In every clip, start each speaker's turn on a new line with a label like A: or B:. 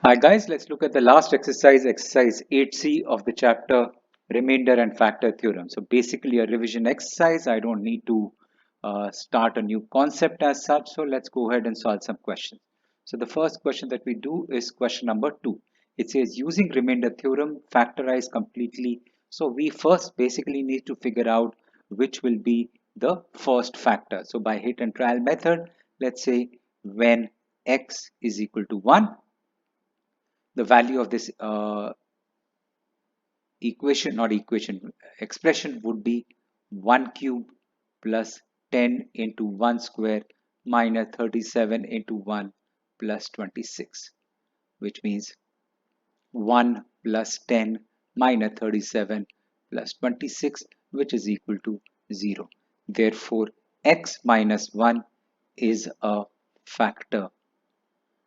A: Hi guys, let's look at the last exercise, exercise 8C of the chapter remainder and factor theorem. So basically a revision exercise. I don't need to start a new concept as such. So let's go ahead and solve some questions. So the first question that we do is question number 2. It says using remainder theorem, factorize completely. So we first basically need to figure out which will be the first factor. So by hit and trial method, let's say when x is equal to 1, the value of this expression would be 1 cube plus 10 into 1 square minus 37 into 1 plus 26, which means 1 plus 10 minus 37 plus 26, which is equal to 0. Therefore, x minus 1 is a factor.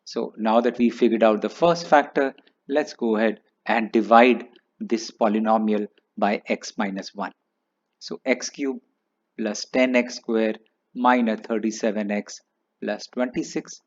A: So now that we figured out the first factor, let's go ahead and divide this polynomial by x minus 1. So x cubed plus 10x squared minus 37x plus 26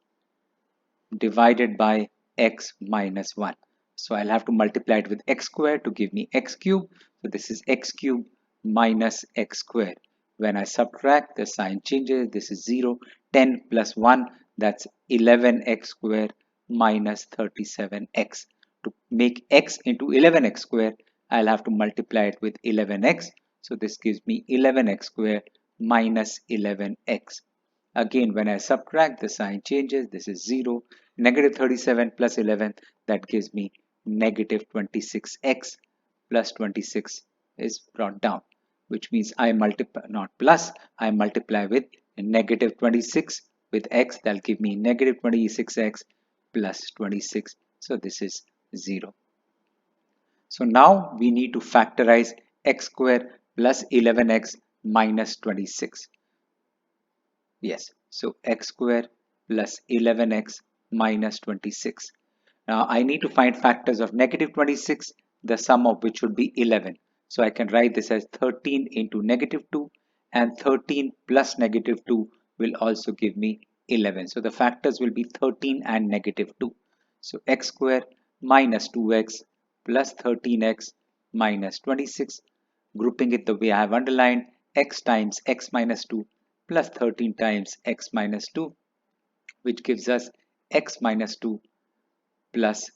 A: divided by x minus 1. So I'll have to multiply it with x squared to give me x cubed. So this is x cubed minus x squared. When I subtract, the sign changes. This is 0. 10 plus 1, that's 11x squared minus 37x. To make x into 11x squared, I'll have to multiply it with 11x. So this gives me 11x squared minus 11x. Again, when I subtract, the sign changes. This is 0. Negative 37 plus 11, that gives me negative 26x plus 26 is brought down, which means I multiply, not plus, I multiply with negative 26 with x. That'll give me negative 26x plus 26. So this is 0. So now we need to factorize x squared plus 11x minus 26. Yes, so x squared plus 11x minus 26. Now I need to find factors of negative 26, the sum of which would be 11. So I can write this as 13 into negative 2, and 13 plus negative 2 will also give me 11. So the factors will be 13 and negative 2. So x squared minus 2x plus 13x minus 26. Grouping it the way I have underlined, x times x minus 2 plus 13 times x minus 2, which gives us x minus 2 plus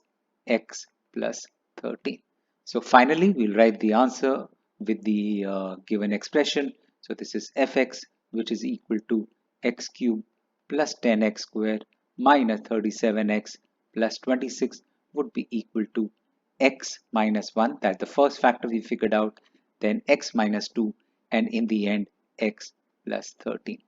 A: x plus 13. So finally, we'll write the answer with the given expression. So this is fx, which is equal to x cubed plus 10x squared minus 37x plus 26 would be equal to x minus 1. That's the first factor we figured out. Then x minus 2, and in the end, x plus 13.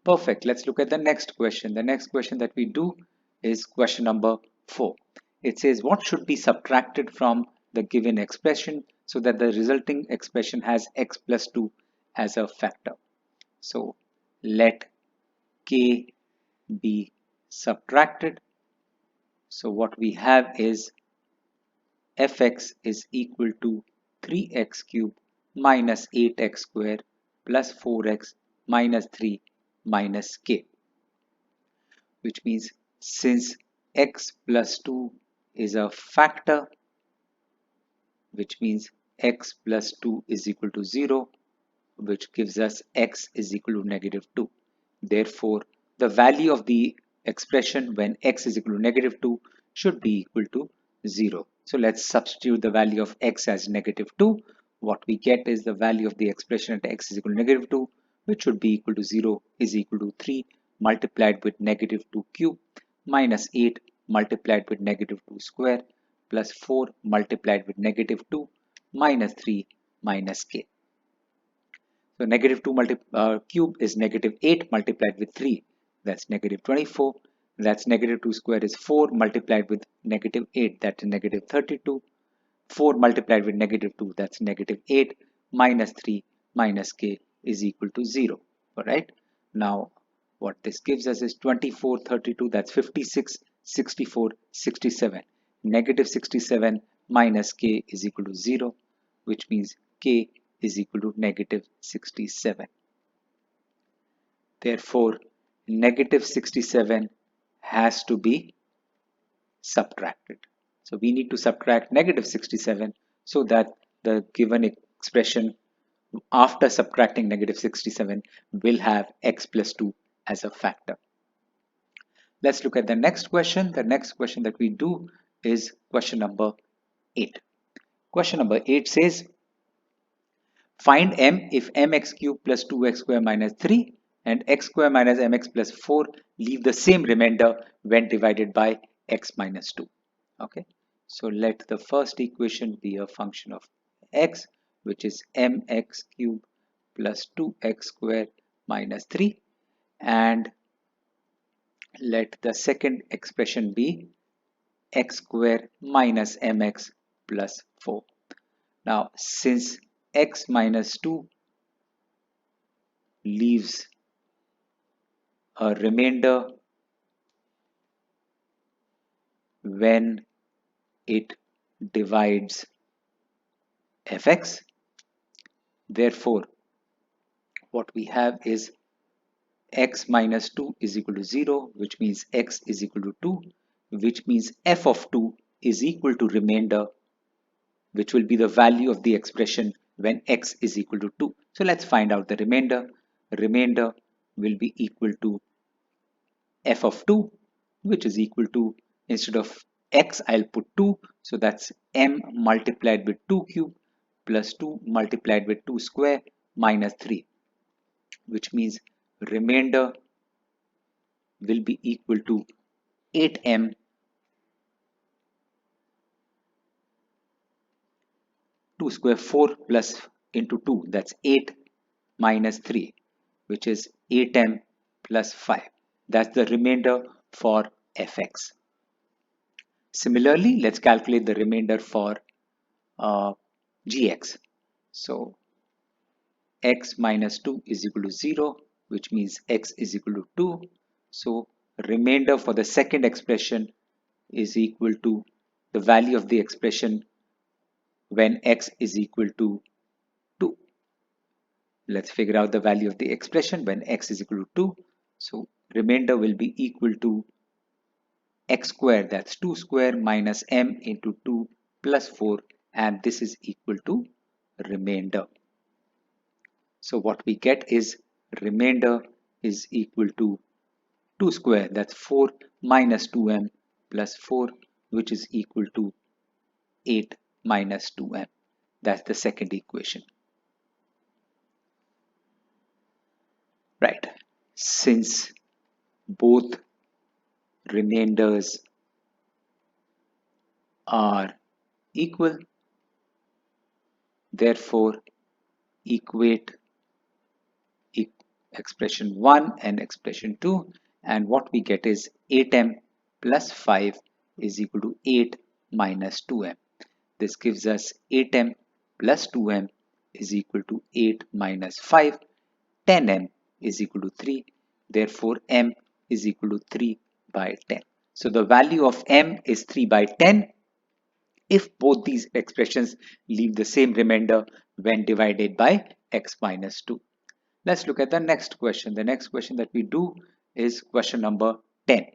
A: Perfect. Let's look at the next question. The next question that we do is question number 4. It says what should be subtracted from the given expression so that the resulting expression has x plus 2 as a factor. So let k be subtracted. So what we have is fx is equal to 3x cubed minus 8x squared plus 4x minus 3 minus k, which means since x plus 2 is a factor, which means x plus 2 is equal to 0, which gives us x is equal to negative 2. Therefore, the value of the expression when x is equal to negative 2 should be equal to 0. So let's substitute the value of x as negative 2. What we get is the value of the expression at x is equal to negative 2, which should be equal to 0, is equal to 3 multiplied with negative 2 cube minus 8 multiplied with negative 2 square plus 4 multiplied with negative 2 minus 3 minus k. So negative 2 cube is negative 8 multiplied with 3. That's negative 24. That's negative 2 square is 4 multiplied with negative 8. That's negative 32. 4 multiplied with negative 2. That's negative 8 minus 3 minus k is equal to 0. Alright. Now what this gives us is 24, 32. That's 56, 64, 67. Negative 67 minus k is equal to 0, which means k is equal to negative 67. Therefore, negative 67 has to be subtracted. So we need to subtract negative 67 so that the given expression after subtracting negative 67 will have x plus 2 as a factor. Let's look at the next question. The next question that we do is question number 8. Question number 8 says, find m if mx cubed plus 2x square minus 3 and x square minus mx plus 4 leave the same remainder when divided by x minus 2. Okay, so let the first equation be a function of x, which is mx cubed plus 2x square minus 3, and let the second expression be x square minus mx plus 4. Now, since x minus 2 leaves a remainder when it divides fx, therefore, what we have is x minus 2 is equal to 0, which means x is equal to 2, which means f of 2 is equal to remainder, which will be the value of the expression when x is equal to 2. So let's find out the remainder. Remainder will be equal to f of 2, which is equal to, instead of x, I'll put 2. So that's m multiplied with 2 cube plus 2 multiplied with 2 square minus 3, which means remainder will be equal to 8m 2 square 4 plus into 2, that's 8 minus 3, which is 8m plus 5. That's the remainder for fx. Similarly, let's calculate the remainder for gx. So x minus 2 is equal to 0, which means x is equal to 2. So remainder for the second expression is equal to the value of the expression when x is equal to 2. Let's figure out the value of the expression when x is equal to 2. So remainder will be equal to x square, that's 2 square minus m into 2 plus 4, and this is equal to remainder. So what we get is remainder is equal to 2 square, that's 4 minus 2m plus 4, which is equal to 8 minus 2m. That's the second equation. Right. Since both remainders are equal, therefore equate expression 1 and expression 2, and what we get is 8m plus 5 is equal to 8 minus 2m. This gives us 8m plus 2m is equal to 8 minus 5. 10m is equal to 3. Therefore, m is equal to 3 by 10. So the value of m is 3 by 10 if both these expressions leave the same remainder when divided by x minus 2. Let's look at the next question. The next question that we do is question number 10.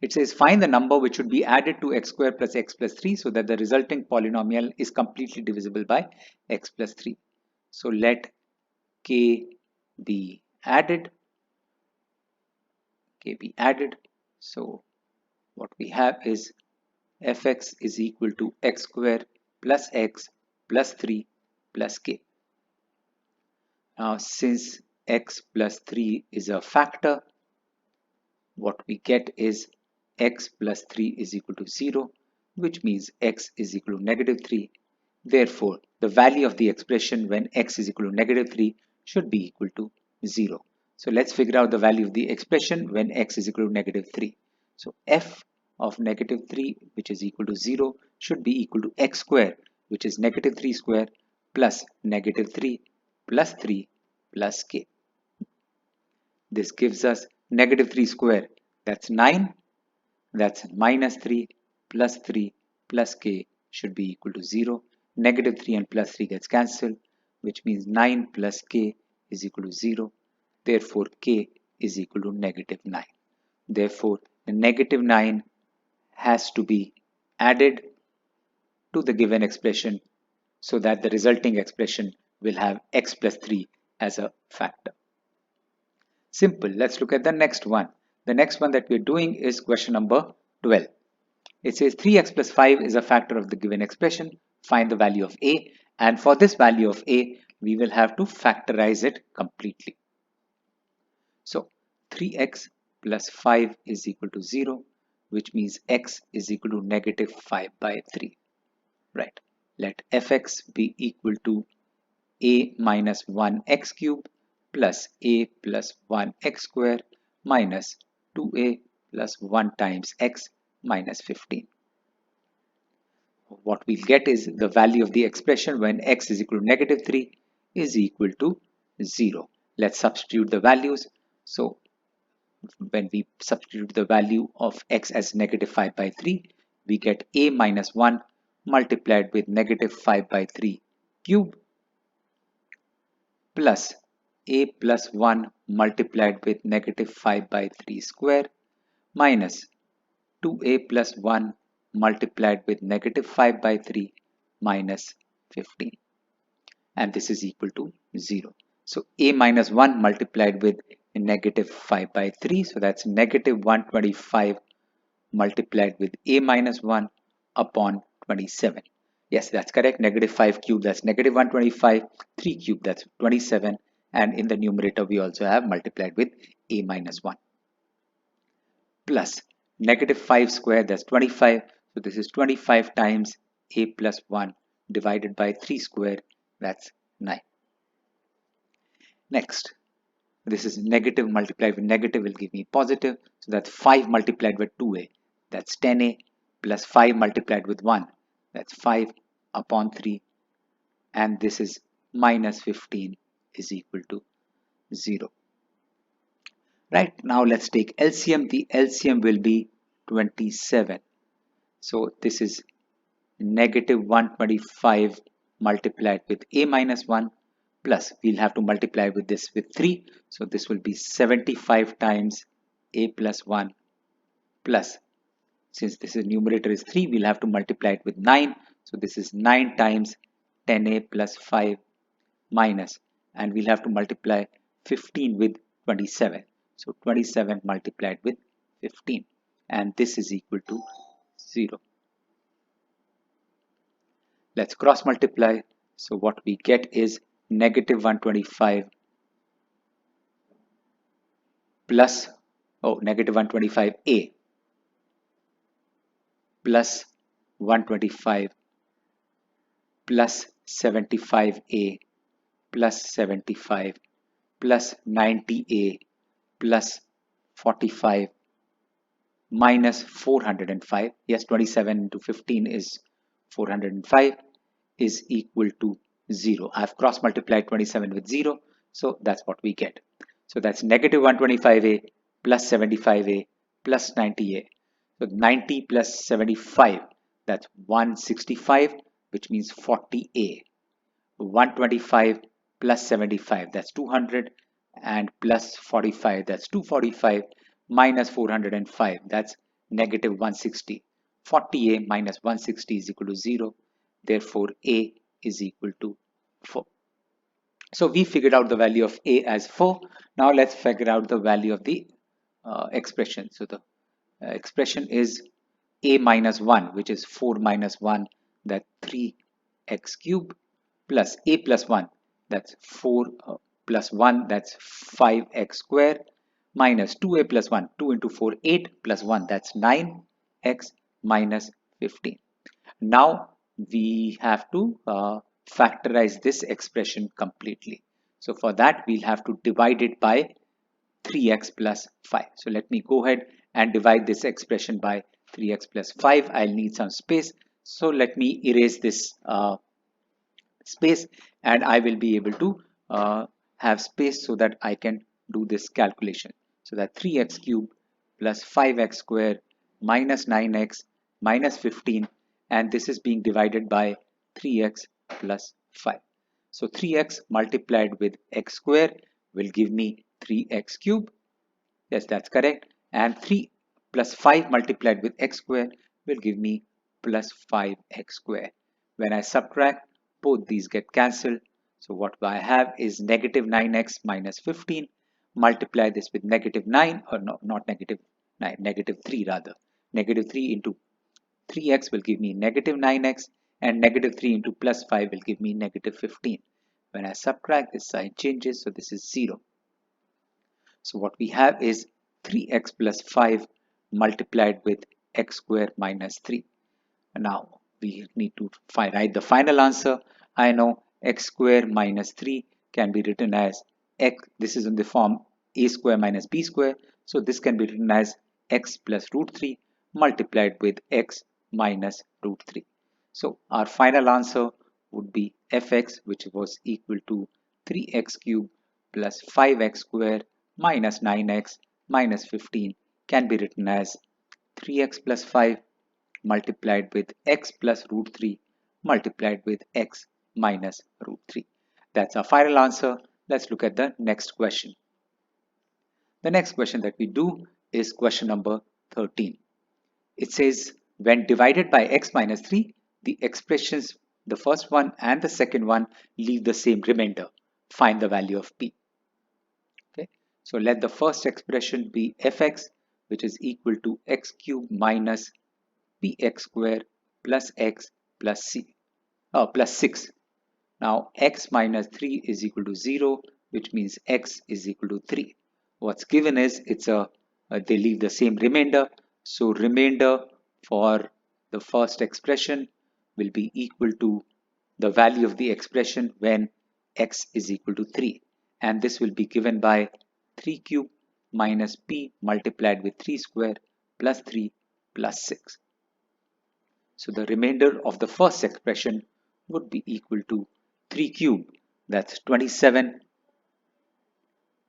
A: It says find the number which should be added to x square plus x plus 3 so that the resulting polynomial is completely divisible by x plus 3. So let k be added. So what we have is fx is equal to x square plus x plus 3 plus k. Now since x plus 3 is a factor, what we get is x plus 3 is equal to 0, which means x is equal to negative 3. Therefore, the value of the expression when x is equal to negative 3 should be equal to 0. So let's figure out the value of the expression when x is equal to negative 3. So f of negative 3, which is equal to 0, should be equal to x square, which is negative 3 square plus negative 3 plus 3 plus k. This gives us negative 3 square, that's 9, that's minus 3 plus 3 plus k should be equal to 0. Negative 3 and plus 3 gets cancelled, which means 9 plus k is equal to 0. Therefore, k is equal to negative 9. Therefore, the negative 9 has to be added to the given expression so that the resulting expression will have x plus 3 as a factor. Simple. Let's look at the next one. The next one that we're doing is question number 12. It says 3x plus 5 is a factor of the given expression. Find the value of a. And for this value of a, we will have to factorize it completely. So 3x plus 5 is equal to 0, which means x is equal to negative 5 by 3. Right. Let fx be equal to a minus 1x cube plus a plus 1x square minus 2a plus 1 times x minus 15. What we'll get is the value of the expression when x is equal to negative 3 is equal to 0. Let's substitute the values. So when we substitute the value of x as negative 5 by 3, we get a minus 1 multiplied with negative 5 by 3 cube plus a plus 1 multiplied with negative 5 by 3 square minus 2a plus 1 multiplied with negative 5 by 3 minus 15, and this is equal to 0. So a minus 1 multiplied with negative 5 by 3, so that's negative 125 multiplied with a minus 1 upon 27. Yes, that's correct. Negative 5 cube, that's negative 125. 3 cube, that's 27. And in the numerator, we also have multiplied with a minus 1. Plus negative 5 square, that's 25. So this is 25 times a plus 1 divided by 3 square, that's 9. Next, this is negative multiplied with negative will give me positive. So that's 5 multiplied with 2a, that's 10a plus 5 multiplied with 1, that's 5 upon 3, and this is minus 15 is equal to 0. Right, now let's take LCM. The LCM will be 27. So this is negative 125 multiplied with a minus 1 plus we'll have to multiply with this with 3. So this will be 75 times a plus 1 plus, since this is numerator is 3, we'll have to multiply it with 9. So this is 9 times 10a plus 5 minus, and we'll have to multiply 15 with 27. So 27 multiplied with 15, and this is equal to 0. Let's cross multiply. So what we get is negative 125 plus, negative 125a plus 125 plus 75a plus 75 plus 90a plus 45 minus 405. Yes, 27 into 15 is 405 is equal to 0. I've cross multiplied 27 with 0, so that's what we get. So that's negative 125a plus 75a plus 90a. So 90 plus 75, that's 165, which means 40a. 125 plus 75, that's 200, and plus 45, that's 245, minus 405, that's negative 160. 40a minus 160 is equal to 0. Therefore, a is equal to 4. So we figured out the value of a as 4. Now let's figure out the value of the expression. So the expression is a minus 1, which is 4 minus 1, that's 3x cube, plus a plus 1, that's 4 plus 1, that's 5x square, minus 2a plus 1, 2 into 4, 8 plus 1, that's 9x minus 15. Now we have to factorize this expression completely. So for that, we'll have to divide it by 3x plus 5. So let me go ahead and divide this expression by 3x plus 5. I'll need some space. So let me erase this space, and I will be able to have space so that I can do this calculation. So that 3x cube plus 5x square minus 9x minus 15, and this is being divided by 3x plus 5. So 3x multiplied with x square will give me 3x cube. Yes, that's correct. And 3 plus 5 multiplied with x square will give me plus 5x square. When I subtract, both these get cancelled. So what I have is negative 9x minus 15. Multiply this with negative 9, or no, not negative 9, negative 3 rather. Negative 3 into 3x will give me negative 9x, and negative 3 into plus 5 will give me negative 15. When I subtract, this sign changes, so this is 0. So what we have is 3x plus 5 multiplied with x square minus 3. And now we need to write the final answer. I know x square minus 3 can be written as x. This is in the form a square minus b square. So this can be written as x plus root 3 multiplied with x minus root 3. So our final answer would be fx, which was equal to 3x cubed plus 5x square minus 9x minus 15 can be written as 3x plus 5 multiplied with x plus root 3 multiplied with x minus root 3. That's our final answer. Let's look at the next question. The next question that we do is question number 13. It says, when divided by x minus 3, the expressions, the first one and the second one, leave the same remainder. Find the value of p. Okay, so let the first expression be fx, which is equal to x cubed minus px square plus x plus plus 6. Now x minus 3 is equal to 0, which means x is equal to 3. What's given is they leave the same remainder. So remainder for the first expression will be equal to the value of the expression when x is equal to 3. And this will be given by 3 cube minus p multiplied with 3 square plus 3 plus 6. So the remainder of the first expression would be equal to 3 cube, that's 27,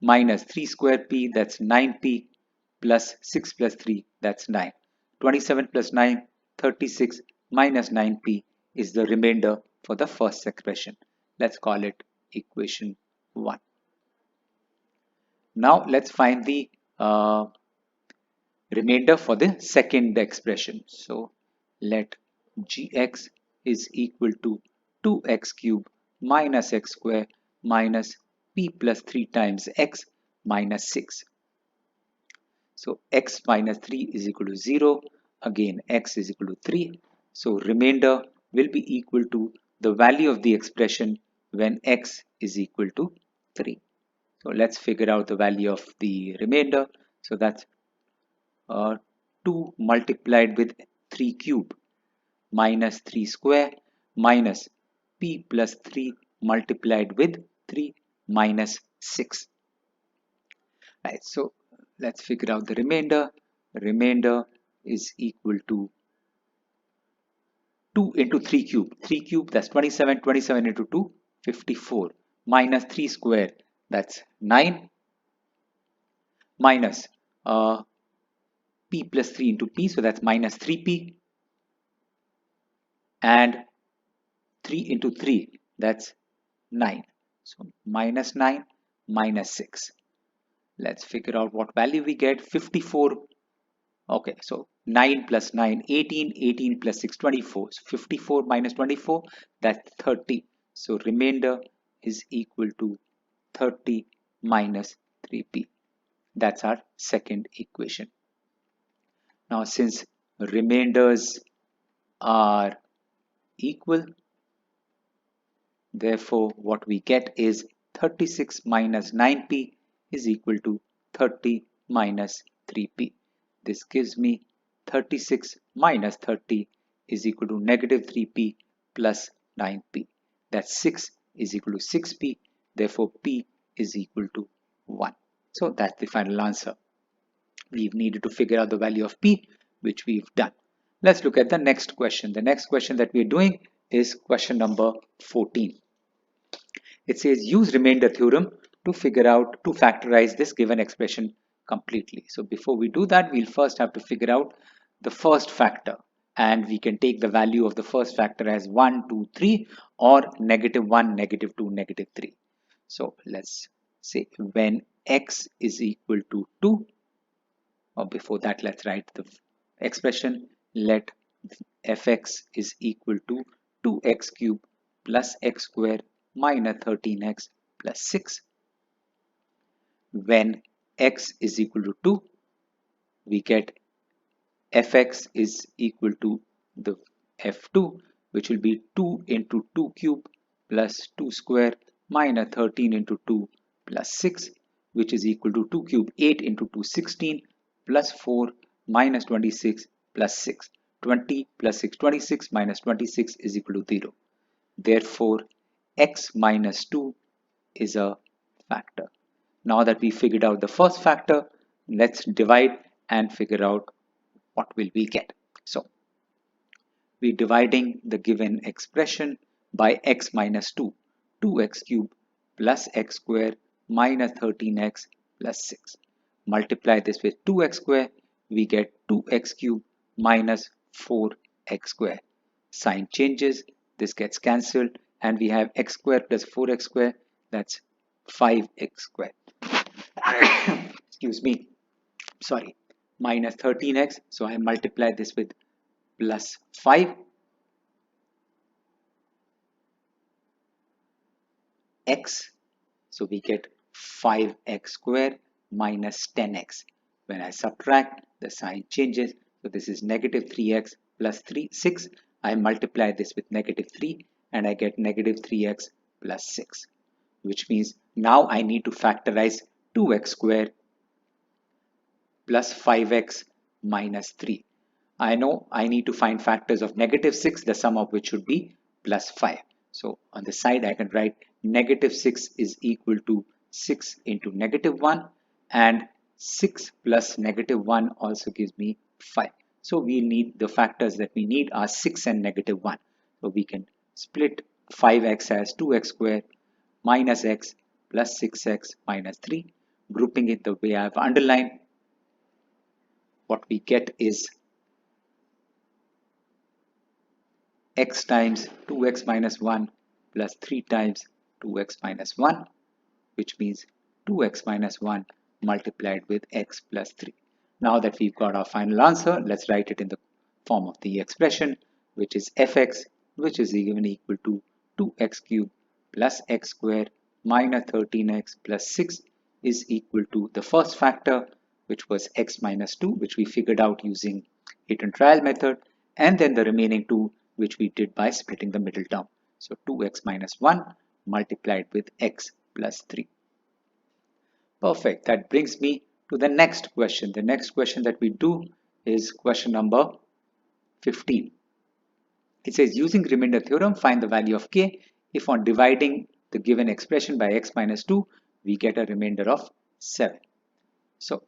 A: minus 3 square p, that's 9p, plus 6 plus 3, that's 9. 27 plus 9, 36, minus 9p is the remainder for the first expression. Let's call it equation 1. Now let's find the remainder for the second expression. So let gx is equal to 2x cube minus x square minus p plus 3 times x minus 6. So x minus 3 is equal to 0. Again, x is equal to 3. So remainder will be equal to the value of the expression when x is equal to 3. So let's figure out the value of the remainder. So that's 2 multiplied with 3 cube minus 3 square minus p plus 3 multiplied with 3 minus 6. Right, so let's figure out the remainder. Remainder is equal to 2 into 3 cube. 3 cube, that's 27. 27 into 2, 54. Minus 3 square, that's 9. Minus p plus 3 into p, so that's minus 3p. And 3 into 3, that's 9. So minus 9 minus 6. Let's figure out what value we get. 54. Okay, so 9 plus 9, 18. 18 plus 6, 24. So 54 minus 24, that's 30. So remainder is equal to 30 minus 3p. That's our second equation. Now since remainders are equal, therefore what we get is 36 minus 9p is equal to 30 minus 3p. This gives me 36 minus 30 is equal to negative 3p plus 9p. That's 6 is equal to 6p. Therefore p is equal to 1. So that's the final answer. We've needed to figure out the value of p, which we've done. Let's look at the next question. The next question that we're doing is question number 14. It says use remainder theorem to factorize this given expression completely. So before we do that, we'll first have to figure out the first factor, and we can take the value of the first factor as 1, 2, 3 or negative 1, negative 2, negative 3. So let's say when x is equal to 2, or before that let's write the expression. Let fx is equal to 2x cubed plus x squared minus 13x plus 6. When x is equal to 2, we get fx is equal to the f2, which will be 2 into 2 cube plus 2 square minus 13 into 2 plus 6, which is equal to 2 cube 8 into 2 16 plus 4 minus 26 plus 6. 20 plus 6 26 minus 26 is equal to 0. Therefore, x minus 2 is a factor. Now that we figured out the first factor, let's divide and figure out what will we get. So we're dividing the given expression by x minus 2, 2x cubed plus x squared minus 13x plus 6. Multiply this with 2x squared, we get 2x cubed minus 4x squared. Sign changes, this gets cancelled, and we have x squared plus 4x squared, that's 5x squared. Excuse me, sorry, minus 13x, so I multiply this with plus 5 x, so we get 5x squared minus 10x. When I subtract, the sign changes, so this is negative 3x plus 6. I multiply this with negative 3 and I get negative 3x plus 6, which means now I need to factorize 2x squared plus 5x minus 3. I know I need to find factors of negative 6, the sum of which should be plus 5. So on the side I can write negative 6 is equal to 6 into negative 1, and 6 plus negative 1 also gives me 5. So we need the factors that we need are 6 and negative 1. So we can split 5x as 2x squared minus x plus 6x minus 3. Grouping it the way I have underlined, what we get is x times 2x minus 1 plus 3 times 2x minus 1, which means 2x minus 1 multiplied with x plus 3. Now that we've got our final answer, let's write it in the form of the expression, which is fx, which is given equal to 2x cubed plus x squared minus 13x plus 6 is equal to the first factor, which was x minus 2, which we figured out using hit and trial method, and then the remaining 2, which we did by splitting the middle term. So 2x minus 1 multiplied with x plus 3. Perfect. That brings me to the next question. The next question that we do is question number 15. It says, using remainder theorem, find the value of k if on dividing the given expression by x minus 2, we get a remainder of 7. So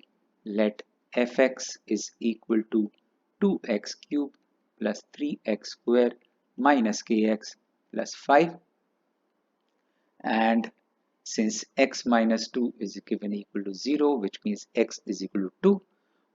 A: let fx is equal to 2x cubed plus 3x squared minus kx plus 5, and since x minus 2 is given equal to 0, which means x is equal to 2,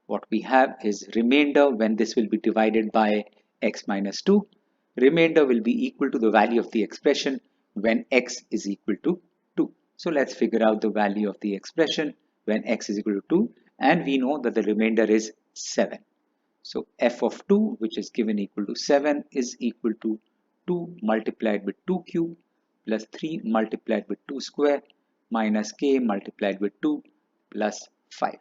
A: what we have is remainder when this will be divided by x minus 2. Remainder will be equal to the value of the expression when x is equal to 2. So let's figure out the value of the expression when x is equal to 2, and we know that the remainder is 7. So f of 2, which is given equal to 7, is equal to 2 multiplied with 2 cube plus 3 multiplied with 2 square minus k multiplied with 2 plus 5.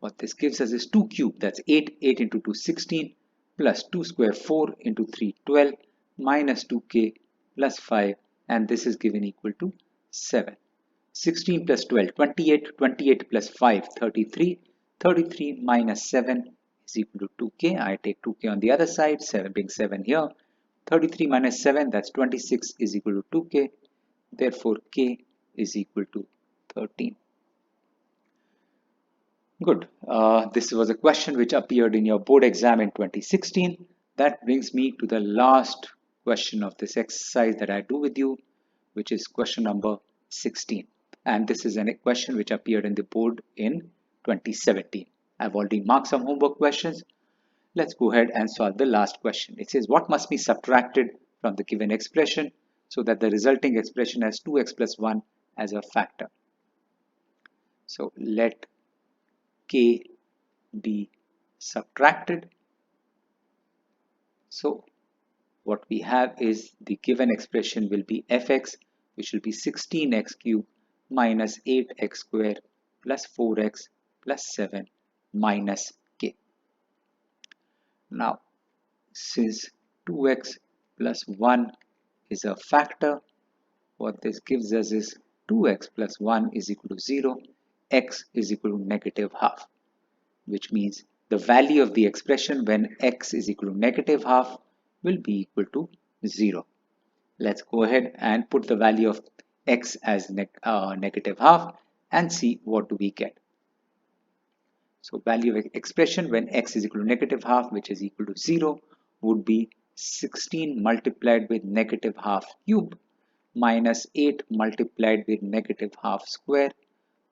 A: What this gives us is 2 cube, that's 8, 8 into 2 16, plus 2 square 4 into 3 12, minus 2k plus 5, and this is given equal to 7. 16 plus 12, 28, 28 plus 5, 33, 33 minus 7 is equal to 2k. I take 2k on the other side, 7 being 7 here. 33 minus 7, that's 26, is equal to 2k. Therefore, k is equal to 13. Good. This was a question which appeared in your board exam in 2016. That brings me to the last question of this exercise that I do with you, which is question number 16. And this is a question which appeared in the board in 2017. I've already marked some homework questions. Let's go ahead and solve the last question. It says, what must be subtracted from the given expression so that the resulting expression has 2x plus 1 as a factor? So let k be subtracted. So what we have is the given expression will be fx, which will be 16x cubed minus 8x squared plus 4x plus 7 minus k. Now, since 2x plus 1 is a factor, what this gives us is 2x plus 1 is equal to 0, x is equal to negative half, which means the value of the expression when x is equal to negative half will be equal to 0. Let's go ahead and put the value of x as negative half and see what do we get. So value of expression when x is equal to negative half, which is equal to 0, would be 16 multiplied with negative half cube minus 8 multiplied with negative half square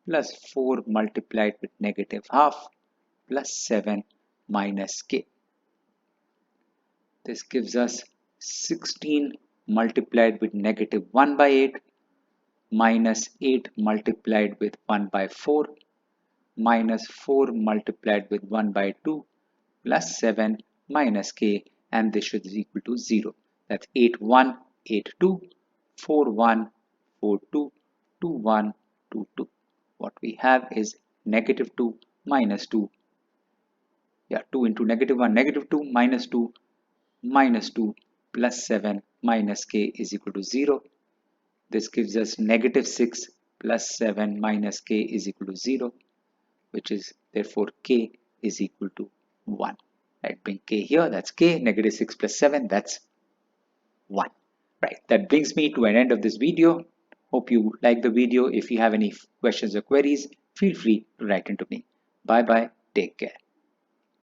A: plus 4 multiplied with negative half plus 7 minus k. This gives us 16 multiplied with negative 1 by 8 minus 8 multiplied with 1 by 4 minus 4 multiplied with 1 by 2 plus 7 minus k, and this should be equal to 0. That's 8 1, 8 2, 4 1, 4 2, 2 1, 2 2. What we have is negative 2 minus 2. 2 into negative 1, negative 2 minus 2 minus 2 plus 7 minus k is equal to 0. This gives us negative 6 plus 7 minus k is equal to 0, which is therefore k is equal to 1. Right, bring k here, that's k, negative 6 plus 7, that's 1. Right, that brings me to an end of this video. Hope you like the video. If you have any questions or queries, feel free to write into me. Bye bye, take care.